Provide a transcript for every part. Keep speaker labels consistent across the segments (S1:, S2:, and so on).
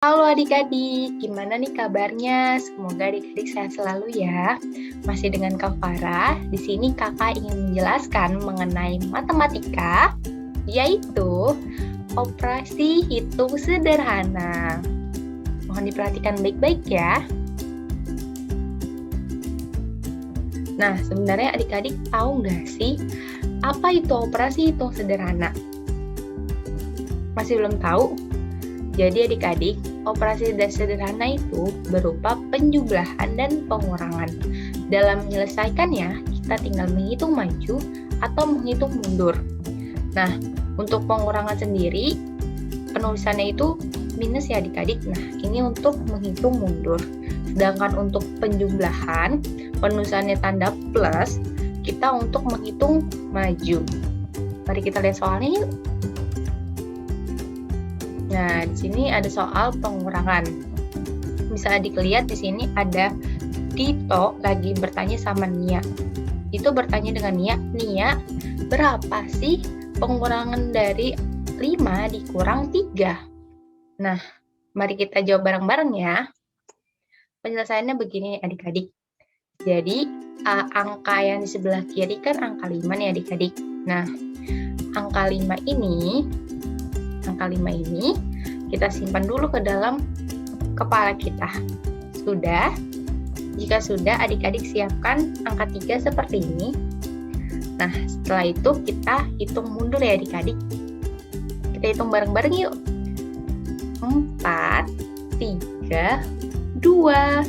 S1: Halo adik-adik, gimana nih kabarnya? Semoga adik-adik sehat selalu ya. Masih dengan Kak Farah. Di sini Kakak ingin menjelaskan mengenai matematika, yaitu operasi hitung sederhana. Mohon diperhatikan baik-baik ya. Nah, sebenarnya adik-adik tahu nggak sih apa itu operasi hitung sederhana? Masih belum tahu? Jadi adik-adik, operasi sederhana itu berupa penjumlahan dan pengurangan. Dalam menyelesaikannya, kita tinggal menghitung maju atau menghitung mundur. Nah, untuk pengurangan sendiri, penulisannya itu minus ya adik-adik. Nah, ini untuk menghitung mundur. Sedangkan untuk penjumlahan, penulisannya tanda plus, kita untuk menghitung maju. Mari kita lihat soalnya yuk. Nah, di sini ada soal pengurangan. Bisa adik lihat di sini ada Dito lagi bertanya sama Nia. Dito bertanya dengan Nia, Nia, berapa sih pengurangan dari 5 dikurang 3? Nah, mari kita jawab bareng-bareng ya. Penyelesaiannya begini adik-adik. Jadi, angka yang di sebelah kiri kan angka 5 nih adik-adik. Nah, angka 5 ini kita simpan dulu ke dalam kepala kita. Sudah? Jika sudah, adik-adik siapkan angka 3 seperti ini. Nah, setelah itu kita hitung mundur ya adik-adik. Kita hitung bareng-bareng yuk. 4, 3, 2.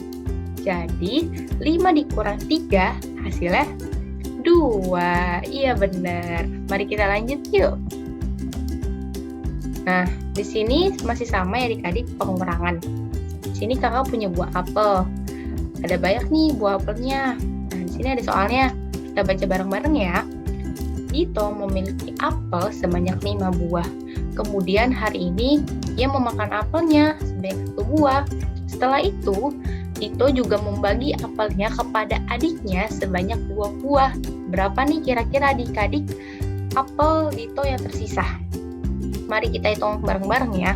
S1: Jadi, 5 dikurang 3 hasilnya 2. Iya benar. Mari kita lanjut yuk. Nah, di sini masih sama ya adik-adik pengurangan. Di sini kakak punya buah apel. Ada banyak nih buah apelnya. Nah, di sini ada soalnya. Kita baca bareng-bareng ya. Dito memiliki apel sebanyak 5 buah. Kemudian hari ini dia memakan apelnya sebanyak 1 buah. Setelah itu, Dito juga membagi apelnya kepada adiknya sebanyak 2 buah. Berapa nih kira-kira adik-adik apel Dito yang tersisa? Mari kita hitung bareng-bareng ya.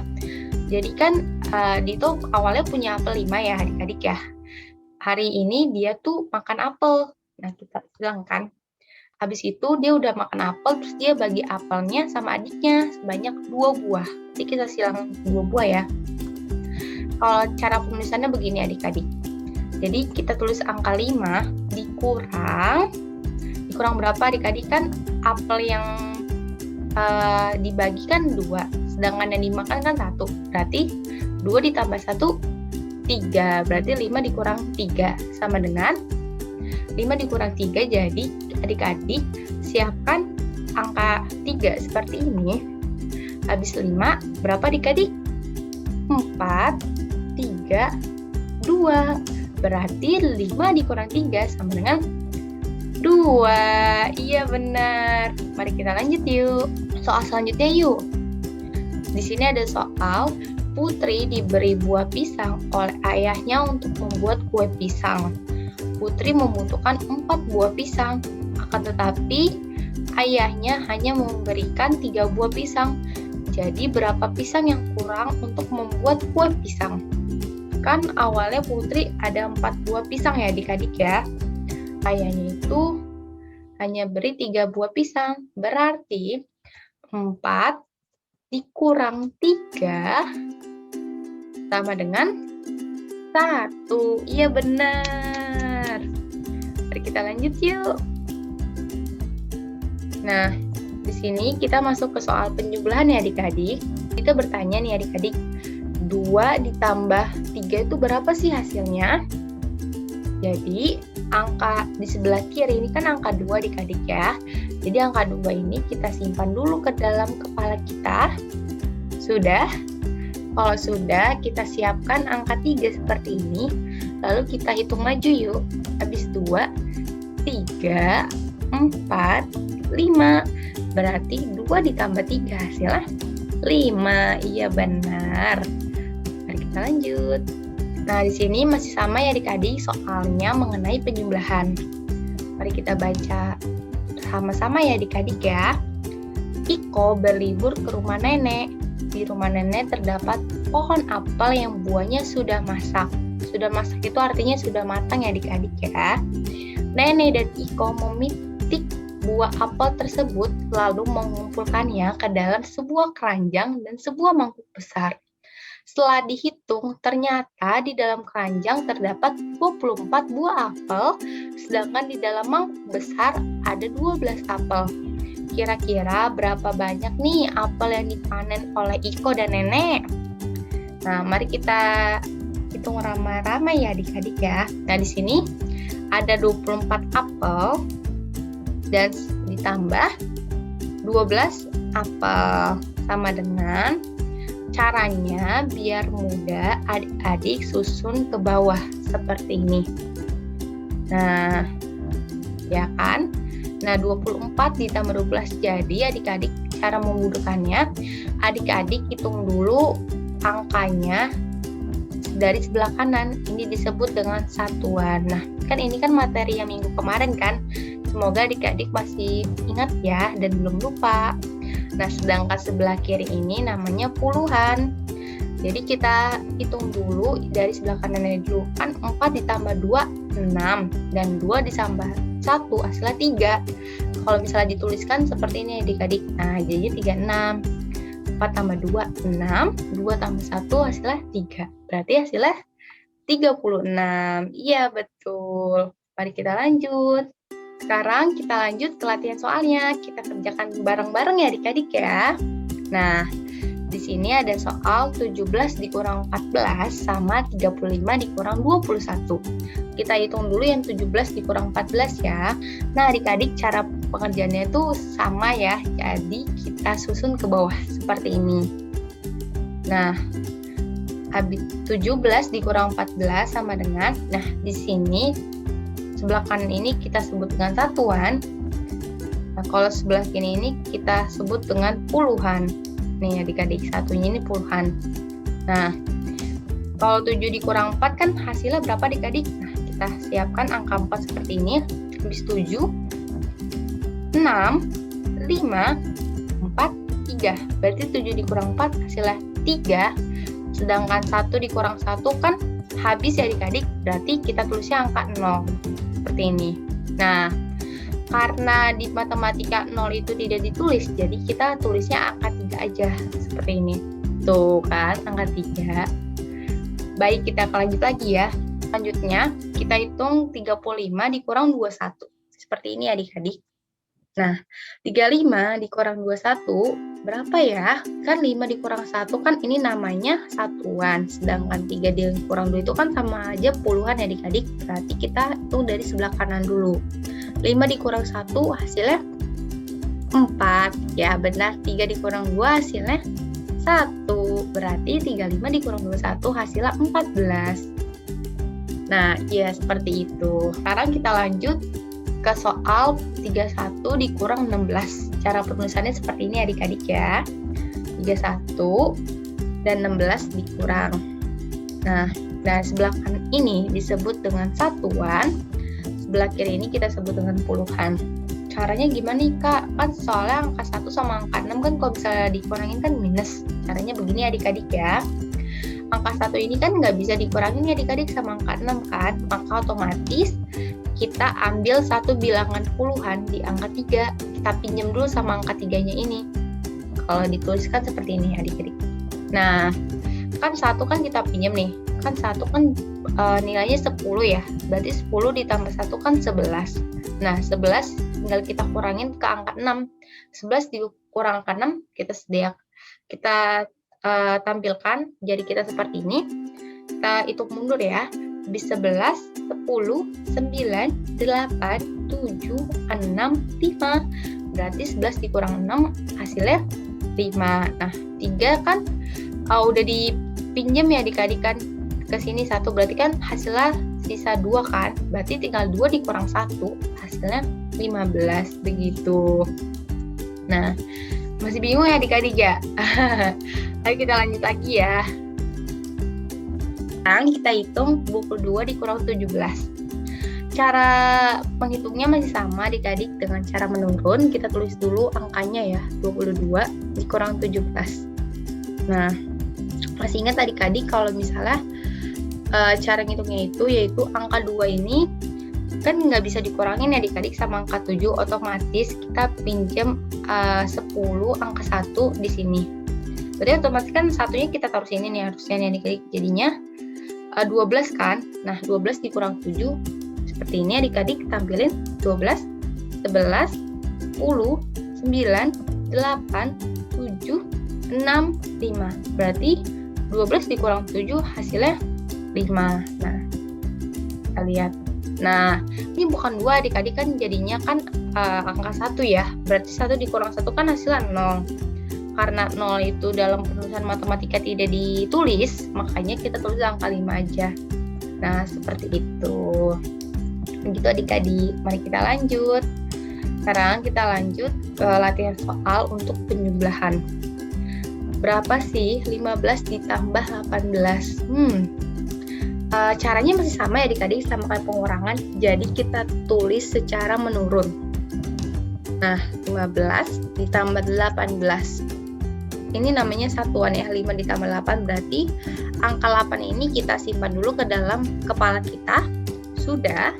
S1: Jadi kan Dito awalnya punya apel 5 ya adik-adik ya. Hari ini dia tuh makan apel. Nah, kita bilang kan. Habis itu dia udah makan apel, terus dia bagi apelnya sama adiknya sebanyak 2 buah. Jadi kita silang 2 buah ya. Kalau cara penulisannya begini adik-adik. Jadi kita tulis angka 5 dikurang berapa adik-adik, kan apel yang dibagikan 2, sedangkan yang dimakan kan 1. Berarti 2 ditambah 1, 3. Berarti 5 dikurang 3 sama dengan 5 dikurang 3. Jadi adik-adik siapkan angka 3 seperti ini. Habis 5, berapa adik-adik? 4, 3, 2. Berarti 5 dikurang 3 sama dengan 2. Iya benar. Mari kita lanjut yuk. Soal selanjutnya yuk. Di sini ada soal Putri diberi buah pisang oleh ayahnya untuk membuat kue pisang. Putri membutuhkan 4 buah pisang. Akan tetapi ayahnya hanya memberikan 3 buah pisang. Jadi berapa pisang yang kurang untuk membuat kue pisang? Kan awalnya Putri ada 4 buah pisang ya adik-adik ya. Ayahnya itu hanya beri 3 buah pisang. Berarti 4 dikurang 3 sama dengan 1. Iya benar. Mari kita lanjut yuk. Nah, di sini kita masuk ke soal penjumlahan ya adik-adik. Kita bertanya nih adik-adik, 2 ditambah 3 itu berapa sih hasilnya? Jadi, angka di sebelah kiri ini kan angka 2 adik-adik ya. Jadi angka 2 ini kita simpan dulu ke dalam kepala kita. Sudah? Kalau sudah, kita siapkan angka 3 seperti ini. Lalu kita hitung maju yuk. Habis 2, 3, 4, 5. Berarti 2 ditambah 3 hasilnya 5. Iya benar. Mari kita lanjut. Nah, di sini masih sama ya adik-adik soalnya mengenai penjumlahan. Mari kita baca sama-sama ya adik-adik ya. Iko berlibur ke rumah nenek. Di rumah nenek terdapat pohon apel yang buahnya sudah masak. Sudah masak itu artinya sudah matang ya adik-adik ya. Nenek dan Iko memitik buah apel tersebut lalu mengumpulkannya ke dalam sebuah keranjang dan sebuah mangkuk besar. Setelah dihitung, ternyata di dalam keranjang terdapat 24 buah apel, sedangkan di dalam mangkuk besar ada 12 apel. Kira-kira berapa banyak nih apel yang dipanen oleh Iko dan Nenek? Nah, mari kita hitung ramai-ramai ya adik-adik ya. Nah, di sini ada 24 apel dan ditambah 12 apel, sama dengan caranya biar mudah adik-adik susun ke bawah seperti ini. Nah, ya kan? Nah, 24 ditambah 12 jadi adik-adik cara memudahkannya, adik-adik hitung dulu angkanya dari sebelah kanan. Ini disebut dengan satuan. Nah, kan ini kan materi yang minggu kemarin kan? Semoga adik-adik masih ingat ya dan belum lupa. Nah, sedangkan sebelah kiri ini namanya puluhan. Jadi kita hitung dulu dari sebelah kanannya dulu. Kan 4 ditambah 2, 6. Dan 2 ditambah 1, hasilnya 3. Kalau misalnya dituliskan seperti ini adik-adik. Nah, jadi 36. 4 tambah 2, 6. 2 tambah 1, hasilnya 3. Berarti hasilnya 36. Iya, betul. Mari kita lanjut. Sekarang kita lanjut ke latihan soalnya. Kita kerjakan bareng-bareng ya adik-adik ya. Nah, di sini ada soal 17 dikurang 14 sama 35 dikurang 21. Kita hitung dulu yang 17 dikurang 14 ya. Nah, adik-adik cara pengerjaannya itu sama ya. Jadi kita susun ke bawah seperti ini. Nah, 17 dikurang 14 sama dengan, nah di sini sebelah kanan ini kita sebut dengan satuan. Nah, kalau sebelah kiri ini kita sebut dengan puluhan. Nih adik-adik, satunya ini puluhan. Nah, kalau 7 dikurang 4 kan hasilnya berapa adik-adik? Nah, kita siapkan angka 4 seperti ini. Habis 7, 6, 5, 4, 3. Berarti 7 dikurang 4 hasilnya 3. Sedangkan 1 dikurang 1 kan habis ya adik-adik. Berarti kita tulisnya angka 0. Seperti ini. Nah, karena di matematika 0 itu tidak ditulis, jadi kita tulisnya angka 3 aja. Seperti ini. Tuh kan, angka 3. Baik, kita lanjut lagi ya. Selanjutnya, kita hitung 35 dikurang 21. Seperti ini adik-adik. Nah, 35 dikurang 21 berapa ya? Kan 5 dikurang 1 kan ini namanya satuan. Sedangkan 3 dikurang 2 itu kan sama aja puluhan ya adik-adik. Berarti kita hitung dari sebelah kanan dulu. 5 dikurang 1 hasilnya 4. Ya benar, 3 dikurang 2 hasilnya 1. Berarti 35 dikurang 21 hasilnya 14. Nah, ya seperti itu. Sekarang kita lanjut ke soal 31 dikurang 16. Cara penulisannya seperti ini adik-adik ya. 31 dan 16 dikurang. Nah, sebelah kanan ini disebut dengan satuan. Sebelah kiri ini kita sebut dengan puluhan. Caranya gimana nih Kak? Kan soalnya angka 1 sama angka 6 kan kalau bisa dikurangin kan minus. Caranya begini adik-adik ya. Angka 1 ini kan nggak bisa dikurangin ya adik-adik sama angka 6 kan. Maka otomatis kita ambil satu bilangan puluhan di angka 3. Kita pinjam dulu sama angka 3-nya ini. Kalau dituliskan seperti ini adik-adik. Nah, kan 1 kan kita pinjam nih. Kan 1 kan nilainya 10 ya. Berarti 10 ditambah 1 kan 11. Nah, 11 tinggal kita kurangin ke angka 6. 11 dikurang angka 6, kita tampilkan jadi kita seperti ini. Kita hitung mundur ya. Habis 11, 10, 9, 8, 7, 6, 5. Berarti 11 dikurang 6 hasilnya 5. Nah, 3 kan udah dipinjam ya adik-adik kan ke sini 1. Berarti kan hasilnya sisa 2 kan. Berarti tinggal 2 dikurang 1 hasilnya 15 begitu. Nah, masih bingung ya adik-adik ya? Ayo kita lanjut lagi ya. Sekarang kita hitung 22 dikurang 17. Cara menghitungnya masih sama adik-adik dengan cara menurun. Kita tulis dulu angkanya ya, 22 dikurang 17. Nah, Masih ingat adik-adik kalau misalnya cara ngitungnya itu yaitu angka 2 ini kan nggak bisa dikurangin ya adik-adik sama angka 7, otomatis kita pinjam 10 angka 1 di sini. Berarti otomatis kan satunya kita taruh sini nih harusnya nih adik-adik. Jadinya 12 kan. Nah, 12 dikurang 7 seperti ini adik-adik, tampilin 12, 11, 10, 9, 8, 7, 6, 5. Berarti 12 dikurang 7 hasilnya 5. Nah, kita lihat. Nah, ini bukan 2 adik-adik kan jadinya kan angka 1 ya. Berarti 1 dikurang 1 kan hasilnya 0. Karena 0 itu dalam penulisan matematika tidak ditulis, makanya kita tulis angka 5 aja. Nah, seperti itu. Begitu adik-adik. Mari kita lanjut. Sekarang kita lanjut ke latihan soal untuk penjumlahan. Berapa sih 15 ditambah 18? Caranya masih sama ya adik-adik, sama kayak pengurangan. Jadi kita tulis secara menurun. Nah, 15 ditambah 18. Ini namanya satuan ya, 5 ditambah 8 berarti angka 8 ini kita simpan dulu ke dalam kepala kita. Sudah?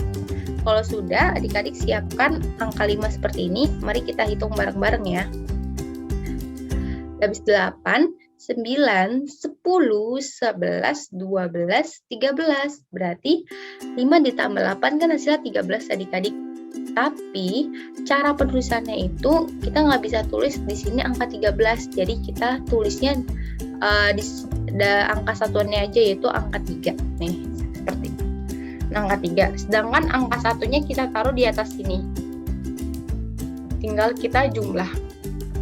S1: Kalau sudah, adik-adik siapkan angka 5 seperti ini. Mari kita hitung bareng-bareng ya. Habis 8, 9, 10, 11, 12, 13. Berarti 5 ditambah 8 kan hasilnya 13 adik-adik. Tapi cara penulisannya itu kita nggak bisa tulis di sini angka 13. Jadi kita tulisnya angka satuannya aja yaitu angka 3. Nih, seperti itu. Nah, angka 3. Sedangkan angka satunya kita taruh di atas sini. Tinggal kita jumlah.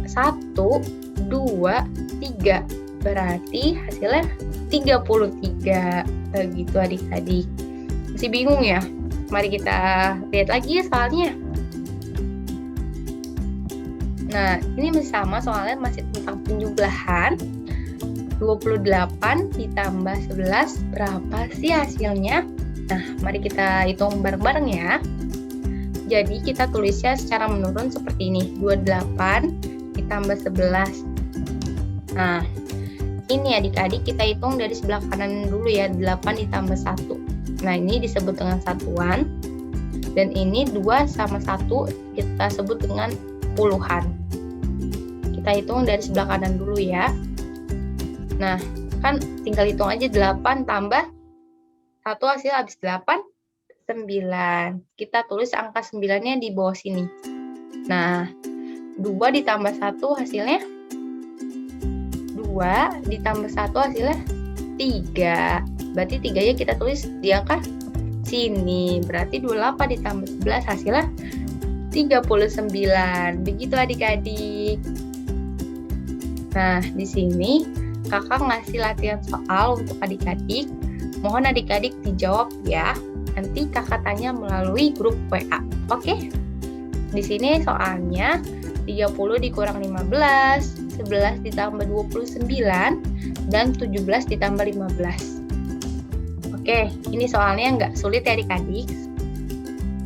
S1: 1, 2, 3. Berarti hasilnya 33. Begitu adik-adik. Masih bingung ya? Mari kita lihat lagi ya soalnya. Nah, ini masih sama soalnya masih tentang penjumlahan. 28 ditambah 11 berapa sih hasilnya? Nah, mari kita hitung bareng-bareng ya. Jadi kita tulisnya secara menurun seperti ini. 28 ditambah 11. Nah, ini adik-adik kita hitung dari sebelah kanan dulu ya. 8 ditambah 1. Nah, ini disebut dengan satuan. Dan ini 2 sama 1 kita sebut dengan puluhan. Kita hitung dari sebelah kanan dulu ya. Nah, kan tinggal hitung aja 8 tambah 1 hasil habis 8, 9. Kita tulis angka 9-nya di bawah sini. Nah, 2 ditambah 1 hasilnya 2 ditambah 1 hasilnya 3. Berarti 3-nya kita tulis di angka sini. Berarti 28 ditambah 11 hasilnya 39. Begitu adik-adik. Nah, di sini kakak ngasih latihan soal untuk adik-adik. Mohon adik-adik dijawab ya. Nanti kakak tanya melalui grup WA. Oke? Di sini soalnya 30 dikurang 15, 11 ditambah 29, dan 17 ditambah 15. Oke, ini soalnya nggak sulit ya adik-adik.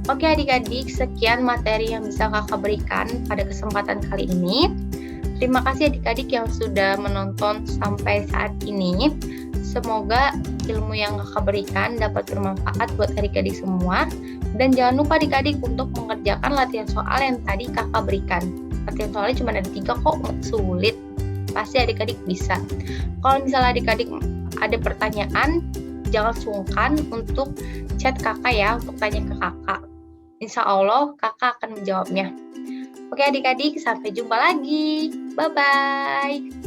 S1: Oke adik-adik, sekian materi yang bisa kakak berikan pada kesempatan kali ini. Terima kasih adik-adik yang sudah menonton sampai saat ini. Semoga ilmu yang kakak berikan dapat bermanfaat buat adik-adik semua. Dan jangan lupa adik-adik untuk mengerjakan latihan soal yang tadi kakak berikan. Latihan soalnya cuma ada 3 kok, sulit. Pasti adik-adik bisa. Kalau misalnya adik-adik ada pertanyaan, jangan sungkan untuk chat kakak ya, untuk tanya ke kakak. Insya Allah kakak akan menjawabnya. Oke adik-adik, sampai jumpa lagi. Bye-bye.